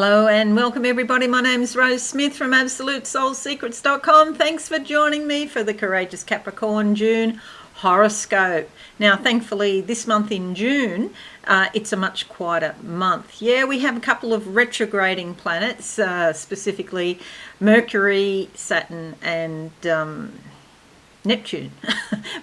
Hello and welcome everybody. My name's Rose Smith from AbsoluteSoulSecrets.com. Thanks for joining me for the Courageous Capricorn June horoscope. Now, thankfully, this month in June, it's a much quieter month. Yeah, we have a couple of retrograding planets, specifically Mercury, Saturn and Neptune.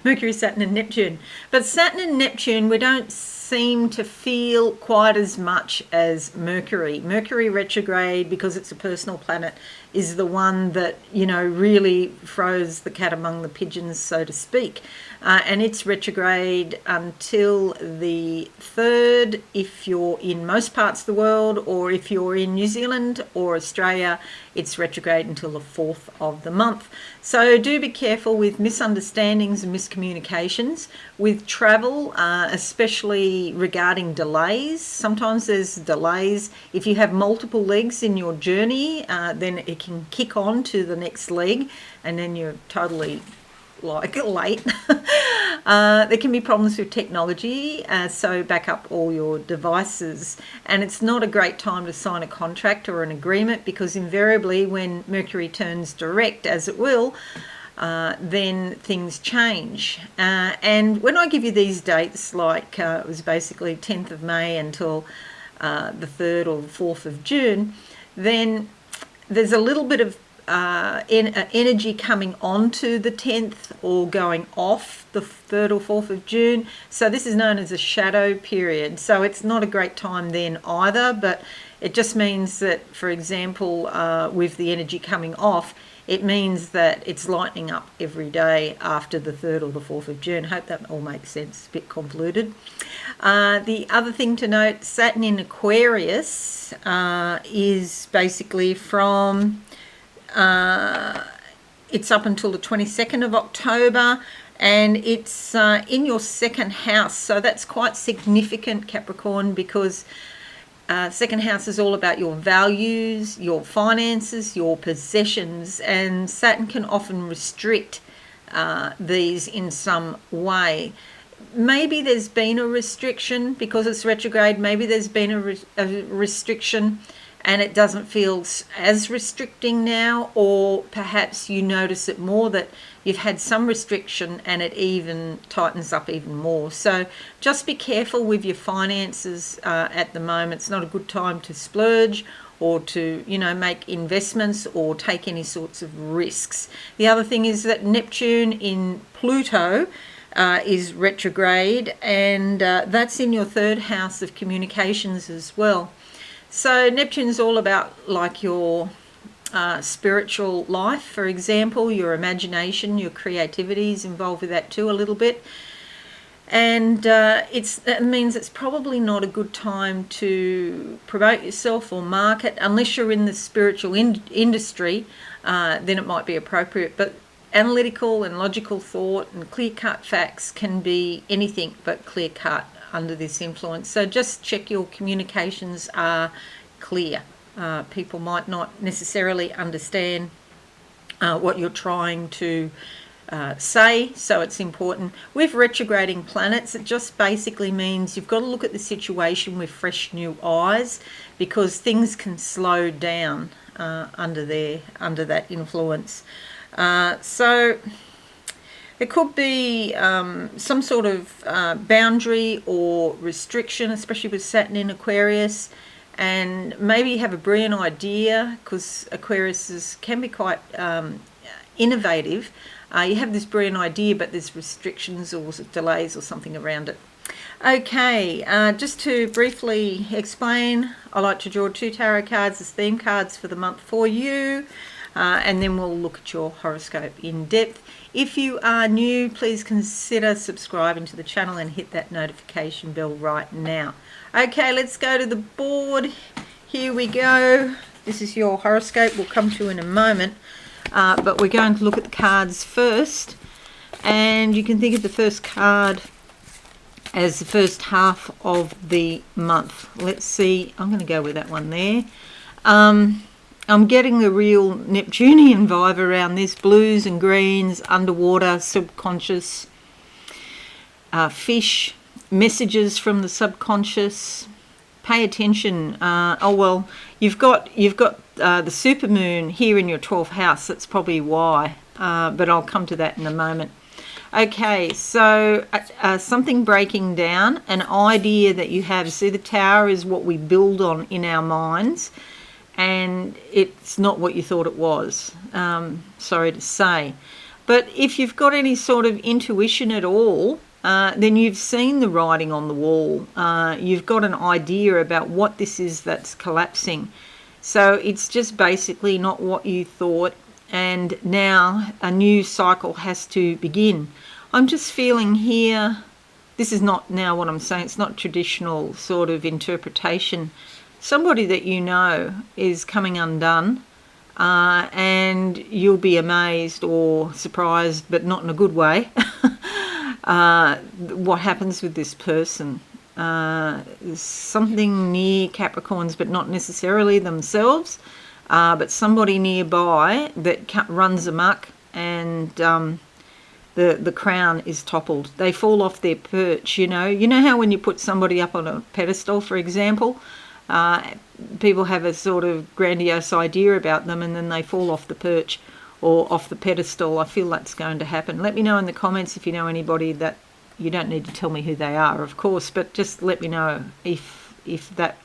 Mercury, Saturn and Neptune. But Saturn and Neptune, we don't seem to feel quite as much as Mercury. Mercury retrograde, because it's a personal planet, is the one that, really throws the cat among the pigeons, so to speak. And it's retrograde until the 3rd if you're in most parts of the world, or if you're in New Zealand or Australia, it's retrograde until the 4th of the month. So do be careful with misunderstandings and miscommunications, with travel, especially regarding delays. Sometimes there's delays. If you have multiple legs in your journey, then it can kick on to the next leg and then you're totally late. There can be problems with technology, so back up all your devices. And it's not a great time to sign a contract or an agreement, because invariably when Mercury turns direct, as it will, then things change. And when I give you these dates, like it was basically 10th of May until the 3rd or the 4th of June, then there's a little bit of energy coming onto the 10th or going off the 3rd or 4th of June. So this is known as a shadow period. So it's not a great time then either, but it just means that, for example, with the energy coming off, it means that it's lightening up every day after the 3rd or the 4th of June. Hope that all makes sense. A bit convoluted. The other thing to note, Saturn in Aquarius is basically from... it's up until the 22nd of October, and it's in your second house. So that's quite significant, Capricorn, because second house is all about your values, your finances, your possessions, and Saturn can often restrict these in some way. Maybe there's been a restriction because it's retrograde. Maybe there's been a restriction and it doesn't feel as restricting now, or perhaps you notice it more, that you've had some restriction and it even tightens up even more. So just be careful with your finances at the moment. It's not a good time to splurge or to, make investments or take any sorts of risks. The other thing is that Neptune in Pluto is retrograde, and that's in your 3rd house of communications as well. So Neptune's all about like your spiritual life, for example, your imagination, your creativity is involved with that too a little bit. And that means it's probably not a good time to promote yourself or market unless you're in the spiritual industry. Then it might be appropriate. But analytical and logical thought and clear-cut facts can be anything but clear-cut under this influence. So just check your communications are clear. People might not necessarily understand what you're trying to say, so it's important. With retrograding planets, it just basically means you've got to look at the situation with fresh new eyes, because things can slow down under that influence. So there could be some sort of boundary or restriction, especially with Saturn in Aquarius, and maybe you have a brilliant idea, because Aquarius can be quite innovative. You have this brilliant idea, but there's restrictions or delays or something around it. Okay, just to briefly explain, I like to draw 2 tarot cards as theme cards for the month for you. And then we'll look at your horoscope in depth. If you are new, please consider subscribing to the channel and hit that notification bell right now. Okay, let's go to the board. Here we go. This is your horoscope. We'll come to in a moment. But we're going to look at the cards first. And you can think of the first card as the first half of the month. Let's see. I'm going to go with that one there. I'm getting the real Neptunian vibe around this. Blues and greens, underwater, subconscious, fish, messages from the subconscious, pay attention. Oh well, you've got the supermoon here in your 12th house. That's probably why. But I'll come to that in a moment. Okay, so something breaking down, an idea that you have. See, the tower is what we build on in our minds, and it's not what you thought it was. Sorry to say. But if you've got any sort of intuition at all, then you've seen the writing on the wall. You've got an idea about what this is that's collapsing. So it's just basically not what you thought, and now a new cycle has to begin. I'm just feeling here, this is not now what I'm saying, it's not traditional sort of interpretation. Somebody that you know is coming undone, and you'll be amazed or surprised, but not in a good way, what happens with this person. Something near Capricorns, but not necessarily themselves, but somebody nearby that runs amok, and the crown is toppled. They fall off their perch, you know. You know how when you put somebody up on a pedestal, for example, people have a sort of grandiose idea about them, and then they fall off the perch or off the pedestal. I feel that's going to happen. Let me know in the comments if you know anybody that. You don't need to tell me who they are, of course, but just let me know if that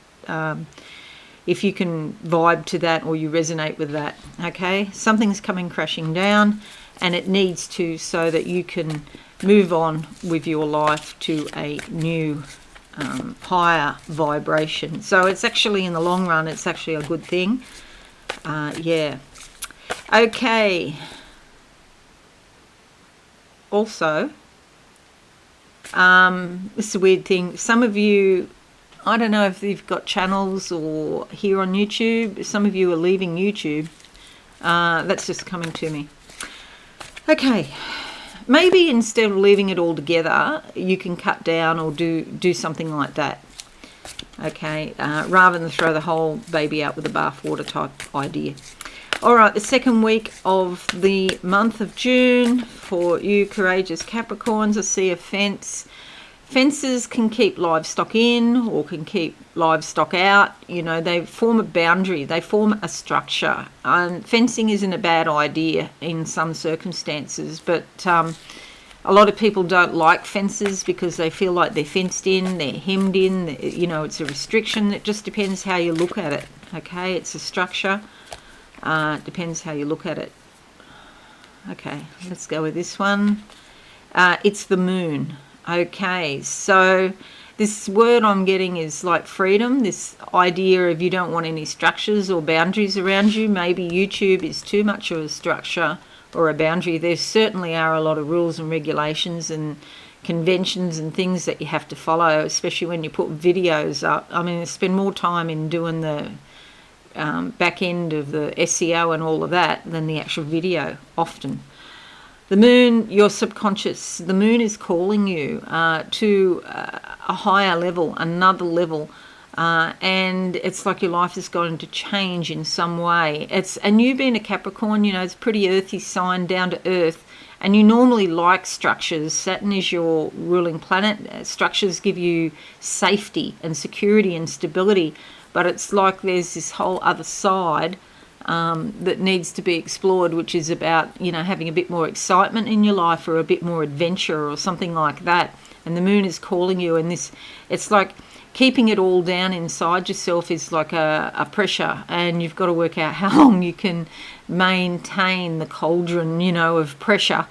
if you can vibe to that or you resonate with that. Okay, something's coming crashing down, and it needs to, so that you can move on with your life to a new higher vibration. So it's actually, in the long run, it's actually a good thing. Yeah. Okay. Also, this is a weird thing. Some of you, I don't know if you've got channels or here on YouTube, some of you are leaving YouTube. That's just coming to me. Okay, maybe instead of leaving it all together, you can cut down or do something like that. Okay, rather than throw the whole baby out with the bathwater type idea. All right, the second week of the month of June for you courageous Capricorns. I see a fence. Fences can keep livestock in or can keep livestock out. You know, they form a boundary. They form a structure. Fencing isn't a bad idea in some circumstances, but a lot of people don't like fences because they feel like they're fenced in, they're hemmed in. You know, it's a restriction. It just depends how you look at it. Okay, it's a structure. Depends how you look at it. Okay, let's go with this one. It's the moon. Okay, so this word I'm getting is like freedom, this idea of you don't want any structures or boundaries around you. Maybe YouTube is too much of a structure or a boundary. There certainly are a lot of rules and regulations and conventions and things that you have to follow, especially when you put videos up. I mean, I spend more time in doing the back end of the SEO and all of that than the actual video often. The moon, your subconscious, the moon is calling you to a higher level, another level, and it's like your life is going to change in some way. And you being a Capricorn, you know, it's a pretty earthy sign, down to earth, and you normally like structures. Saturn is your ruling planet. Structures give you safety and security and stability. But it's like there's this whole other side that needs to be explored, which is about, you know, having a bit more excitement in your life or a bit more adventure or something like that. And the moon is calling you, and this, it's like keeping it all down inside yourself is like a pressure, and you've got to work out how long you can maintain the cauldron, you know, of pressure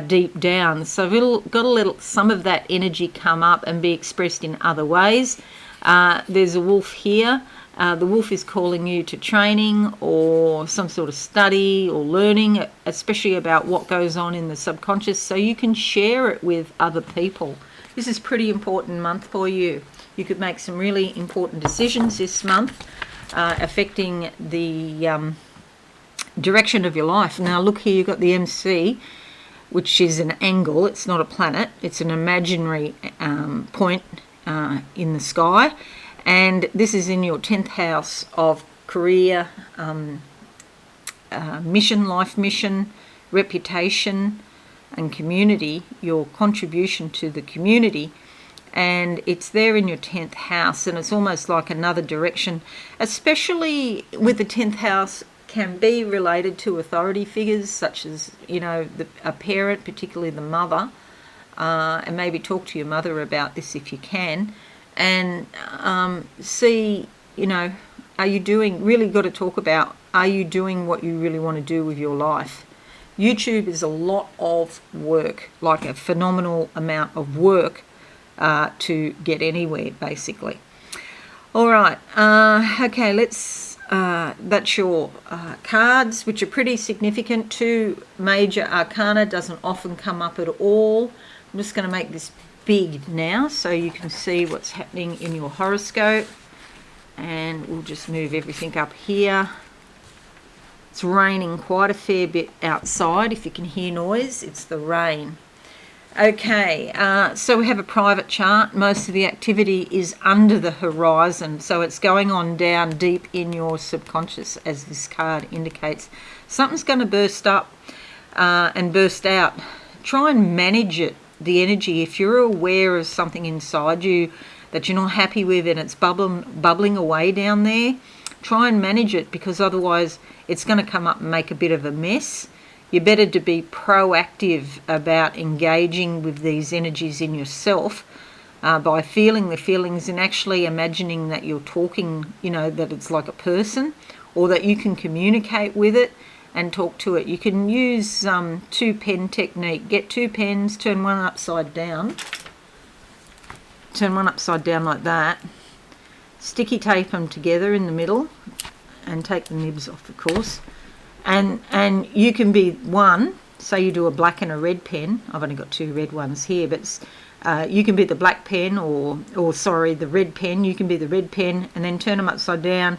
deep down. So we've got to let some of that energy come up and be expressed in other ways. There's a wolf here. The wolf is calling you to training or some sort of study or learning, especially about what goes on in the subconscious, so you can share it with other people. This is a pretty important month for you. You could make some really important decisions this month affecting the direction of your life. Now look here, you've got the MC, which is an angle. It's not a planet. It's an imaginary point in the sky, and this is in your 10th house of career, mission, life mission, reputation and community, your contribution to the community. and it's there in your 10th house, and it's almost like another direction, especially with the 10th house can be related to authority figures such as, a parent, particularly the mother, and maybe talk to your mother about this if you can, and see, are you doing, really got to talk about, are you doing what you really want to do with your life? YouTube is a lot of work, like a phenomenal amount of work to get anywhere, basically. All right, okay, that's your cards, which are pretty significant. 2 major arcana doesn't often come up at all. I'm just going to make this big now so you can see what's happening in your horoscope. And we'll just move everything up here. It's raining quite a fair bit outside. If you can hear noise, it's the rain. Okay, so we have a private chart. Most of the activity is under the horizon, so it's going on down deep in your subconscious, as this card indicates. Something's going to burst up and burst out. Try and manage it, the energy. If you're aware of something inside you that you're not happy with and it's bubbling away down there, try and manage it, because otherwise it's going to come up and make a bit of a mess. You're better to be proactive about engaging with these energies in yourself by feeling the feelings and actually imagining that you're talking, that it's like a person, or that you can communicate with it and talk to it. You can use 2-pen technique. Get 2 pens, turn one upside down. Turn one upside down like that. Sticky tape them together in the middle and take the nibs off, of course. And you can be one, say you do a black and a red pen. I've only got 2 red ones here, but you can be the black pen or the red pen. You can be the red pen, and then turn them upside down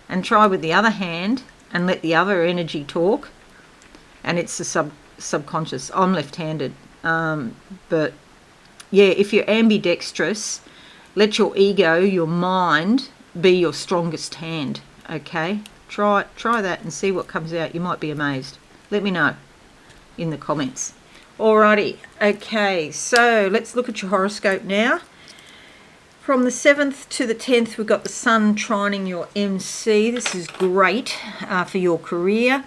and try with the other hand and let the other energy talk. And it's the subconscious. I'm left-handed, but yeah, if you're ambidextrous, let your ego, your mind, be your strongest hand, okay? Try that and see what comes out. You might be amazed. Let me know in the comments. Alrighty, okay, so let's look at your horoscope now. From the 7th to the 10th, we've got the Sun trining your MC. This is great for your career,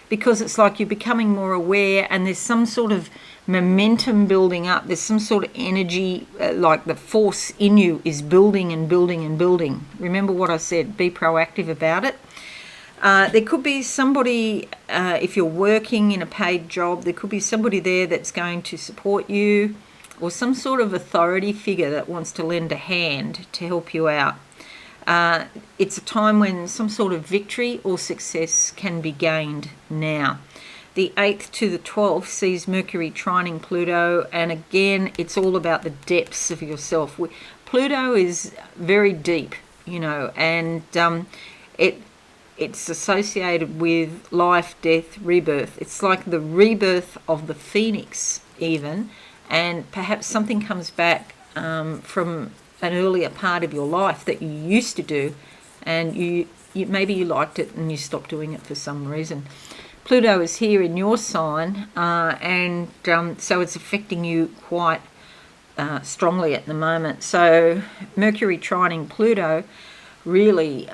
because it's like you're becoming more aware and there's some sort of momentum building up. There's some sort of energy, like the force in you is building and building and building. Remember what I said, be proactive about it. There could be somebody, if you're working in a paid job, there could be somebody there that's going to support you, or some sort of authority figure that wants to lend a hand to help you out. It's a time when some sort of victory or success can be gained now. The 8th to the 12th sees Mercury trining Pluto, and again, it's all about the depths of yourself. Pluto is very deep, and it's associated with life, death, rebirth. It's like the rebirth of the phoenix even, and perhaps something comes back from an earlier part of your life that you used to do, and you maybe you liked it and you stopped doing it for some reason. Pluto is here in your sign, and so it's affecting you quite strongly at the moment. So Mercury trining Pluto really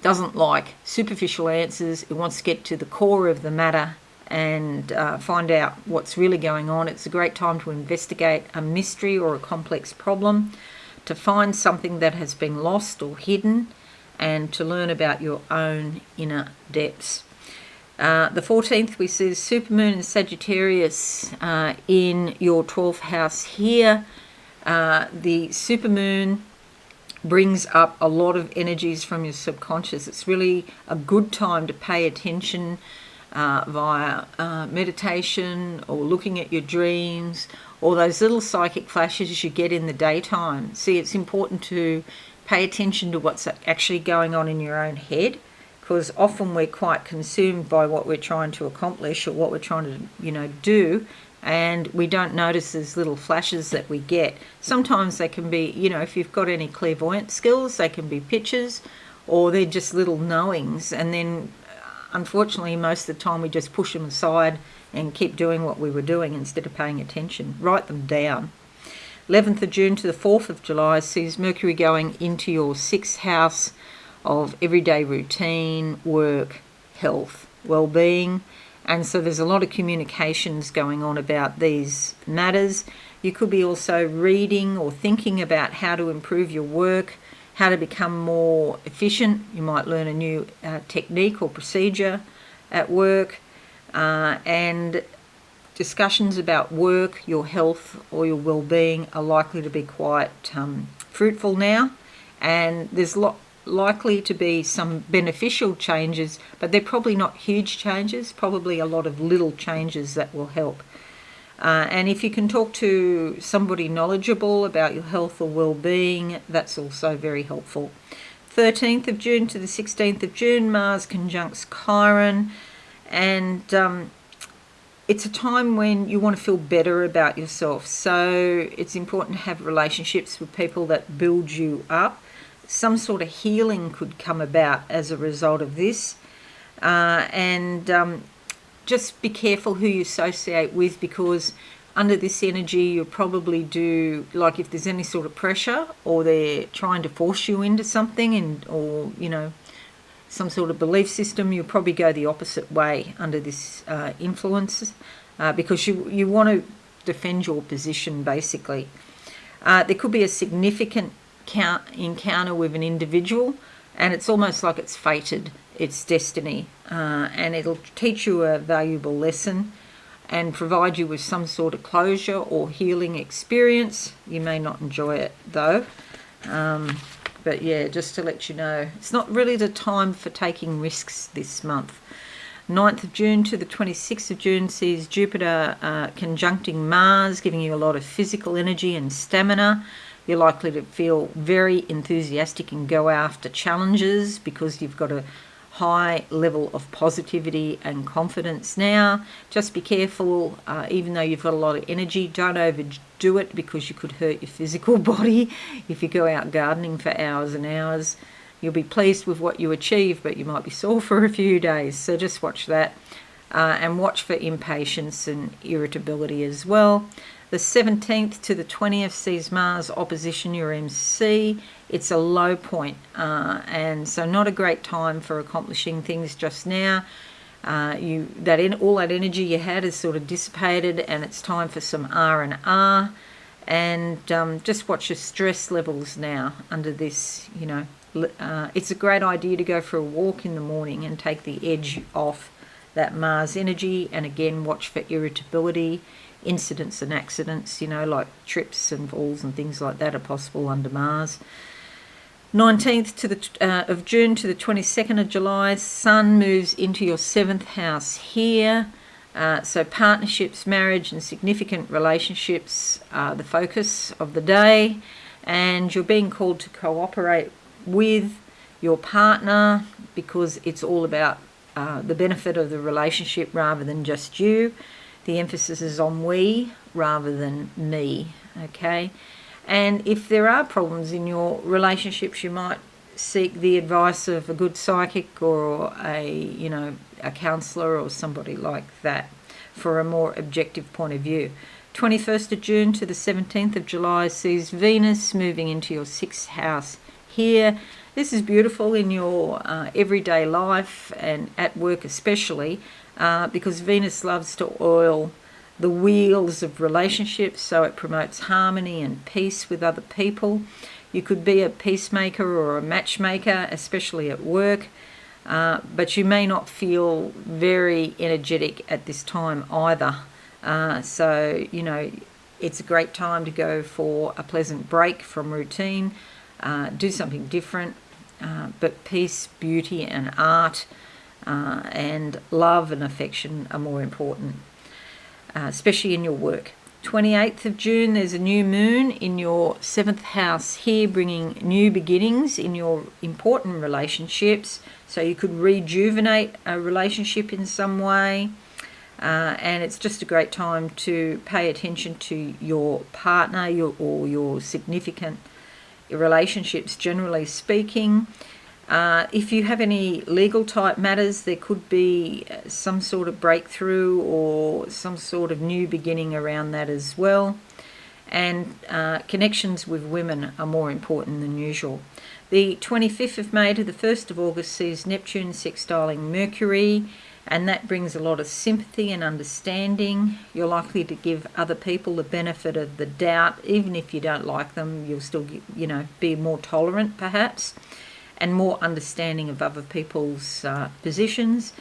doesn't like superficial answers. It wants to get to the core of the matter and find out what's really going on. It's a great time to investigate a mystery or a complex problem, to find something that has been lost or hidden, and to learn about your own inner depths. The 14th, we see Supermoon in Sagittarius in your 12th house here. The Supermoon brings up a lot of energies from your subconscious. It's really a good time to pay attention via meditation or looking at your dreams, or those little psychic flashes you get in the daytime. See, it's important to pay attention to what's actually going on in your own head, because often we're quite consumed by what we're trying to accomplish or what we're trying to, do, and we don't notice these little flashes that we get. Sometimes they can be, if you've got any clairvoyant skills, they can be pictures, or they're just little knowings, and then unfortunately most of the time we just push them aside and keep doing what we were doing instead of paying attention. Write them down. 11th of June to the 4th of July sees Mercury going into your 6th house of everyday routine, work, health, well-being. And so there's a lot of communications going on about these matters. You could be also reading or thinking about how to improve your work, how to become more efficient. You might learn a new technique or procedure at work, and discussions about work, your health or your well-being are likely to be quite fruitful now, and there's likely to be some beneficial changes, but they're probably not huge changes, probably a lot of little changes that will help. And if you can talk to somebody knowledgeable about your health or well-being, that's also very helpful. 13th of June to the 16th of June, Mars conjuncts Chiron, and it's a time when you want to feel better about yourself. So it's important to have relationships with people that build you up. Some sort of healing could come about as a result of this. And just be careful who you associate with, because under this energy you'll probably do, like if there's any sort of pressure or they're trying to force you into something, or some sort of belief system, you'll probably go the opposite way under this influence, because you want to defend your position basically. There could be a significant encounter with an individual, and it's almost like it's fated, it's destiny, and it'll teach you a valuable lesson and provide you with some sort of closure or healing experience. You may not enjoy it though, but yeah, just to let you know, it's not really the time for taking risks this month. 9th of June to the 26th of June sees Jupiter conjuncting Mars, giving you a lot of physical energy and stamina. You're likely to feel very enthusiastic and go after challenges because you've got a high level of positivity and confidence now. Just be careful, even though you've got a lot of energy, don't overdo it, because you could hurt your physical body if you go out gardening for hours and hours. You'll be pleased with what you achieve, but you might be sore for a few days, so just watch that, and watch for impatience and irritability as well. The 17th to the 20th sees Mars opposition your MC. It's a low point, and so not a great time for accomplishing things just now. All that energy you had is sort of dissipated, and it's time for some R&R. And just watch your stress levels now under this. It's a great idea to go for a walk in the morning and take the edge off that Mars energy. And again, watch for irritability. Incidents and accidents, like trips and falls and things like that are possible under Mars. 19th of June to the 22nd of July, Sun moves into your 7th house here. So partnerships, marriage and significant relationships are the focus of the day, and you're being called to cooperate with your partner because it's all about the benefit of the relationship rather than just you. The emphasis is on we rather than me, okay? And if there are problems in your relationships, you might seek the advice of a good psychic or a counsellor or somebody like that for a more objective point of view. 21st of June to the 17th of July sees Venus moving into your 6th house here. This is beautiful in your everyday life and at work especially, because Venus loves to oil the wheels of relationships, so it promotes harmony and peace with other people. You could be a peacemaker or a matchmaker, especially at work, but you may not feel very energetic at this time either. So it's a great time to go for a pleasant break from routine, do something different, but peace, beauty and art and love and affection are more important, especially in your work. 28th of June, there's a new moon in your 7th house here, bringing new beginnings in your important relationships. So you could rejuvenate a relationship in some way. And it's just a great time to pay attention to your partner or your significant relationships, generally speaking. If you have any legal type matters, there could be some sort of breakthrough or some sort of new beginning around that as well. and connections with women are more important than usual. The 25th of May to the 1st of August sees Neptune sextiling Mercury, and that brings a lot of sympathy and understanding. You're likely to give other people the benefit of the doubt. Even if you don't like them, you'll still, be more tolerant perhaps, and more understanding of other people's positions.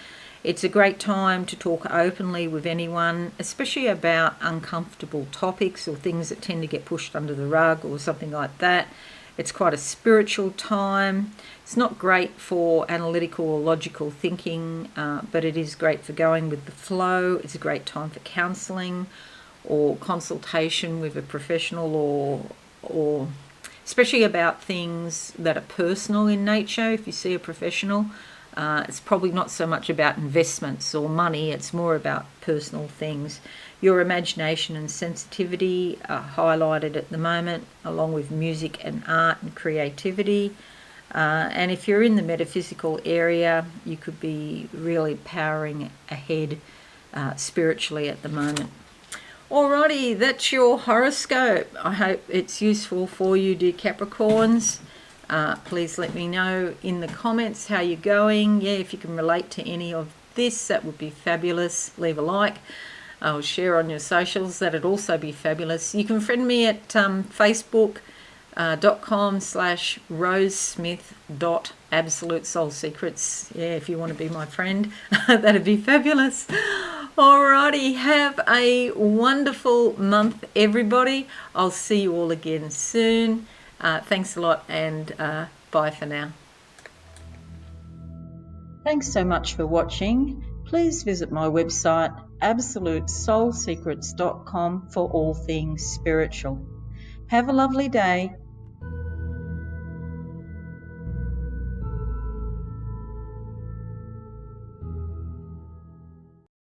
It's a great time to talk openly with anyone, especially about uncomfortable topics or things that tend to get pushed under the rug or something like that. It's quite a spiritual time. It's not great for analytical or logical thinking, but it is great for going with the flow. It's a great time for counselling or consultation with a professional, or especially about things that are personal in nature. If you see a professional, it's probably not so much about investments or money, it's more about personal things. Your imagination and sensitivity are highlighted at the moment, along with music and art and creativity. And if you're in the metaphysical area, you could be really powering ahead spiritually at the moment. Alrighty, that's your horoscope. I hope it's useful for you, dear Capricorns. Please let me know in the comments how you're going. Yeah, if you can relate to any of this, that would be fabulous. Leave a like. I'll share on your socials. That'd also be fabulous. You can friend me at facebook.com/rosesmith.absolutesoulsecrets. Yeah, if you want to be my friend, that'd be fabulous. Alrighty, have a wonderful month, everybody. I'll see you all again soon. Thanks a lot, and bye for now. Thanks so much for watching. Please visit my website absolutesoulsecrets.com for all things spiritual. Have a lovely day.